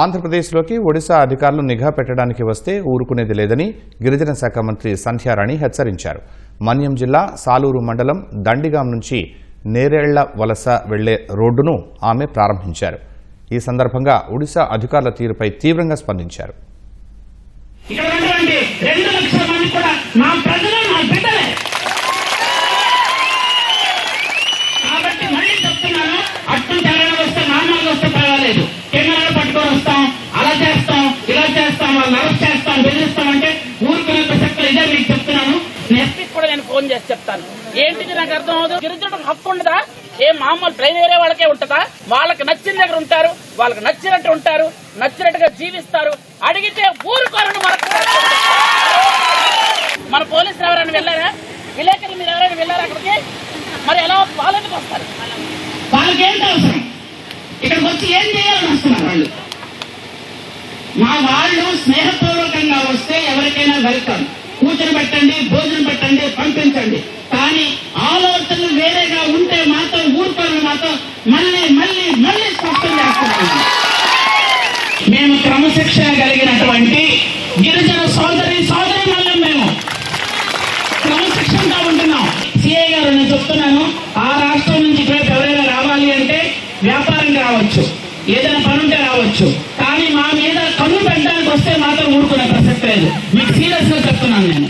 ఆంధ్రప్రదేశ్లోకి ఒడిశా అధికారులు నిఘా పెట్టడానికి వస్తే ఊరుకునేది లేదని గిరిజన శాఖ మంత్రి సంధ్యారాణి హెచ్చరించారు. మన్యం జిల్లా సాలూరు మండలం దండిగాం నుంచి నేరేళ్ల వలస వెళ్లే రోడ్డును ఆమె ప్రారంభించారు. ఈ సందర్భంగా ఒడిశా అధికారుల తీరుపై తీవ్రంగా స్పందించారు. నేను ఫోన్ చేసి చెప్తాను. ఏంటిది నాకు అర్థం అవదు. గిరిజనులకు హక్కు ఉండదా? మామూలు ట్రైన్ వేరే వాళ్ళకే ఉంటుందా? వాళ్ళకి నచ్చిన దగ్గర ఉంటారు, వాళ్ళకి నచ్చినట్టు ఉంటారు, నచ్చినట్టుగా జీవిస్తారు. అడిగితే ఊరుకోరని మన పోలీసులు ఎవరైనా వెళ్ళారా? విలేకరులు మీరు ఎవరైనా వెళ్ళారా అక్కడికి? మరి ఎలా వాళ్ళకి వస్తారు? వాళ్ళకేంటి అవసరం? ఇక్కడికి వచ్చి ఏం చేయాలని వస్తున్నారు వాళ్ళు? మా వాళ్ళు స్నేహపూర్వకంగా వస్తే ఎవరికైనా వెల్కమ్. కూర్చొని పెట్టండి, భోజనం పెట్టండి, పంపించండి. కానీ ఆలోచనలు వేరేగా ఉంటే మాత్రం ఊరుకోవడం మాత్రం మళ్ళీ మళ్ళీ మళ్ళీ స్పష్టం చేస్తున్నాం. మేము క్రమశిక్షణ కలిగినటువంటి గిరిజన సోదరి మళ్ళీ మేము క్రమశిక్షణగా ఉంటున్నాం. సిఐ గారు నేను చెప్తున్నాను, ఆ రాష్ట్రం నుంచి ఎవరైనా రావాలి అంటే వ్యాపారం రావచ్చు, ఏదైనా పని ఉంటే రావచ్చు. కానీ మా మీద కన్ను పెట్టడానికి వస్తే మాత్రం ఊరుకునే ప్రసక్తి లేదు. మీకు సీరియస్ గా చెప్తున్నాను నేను.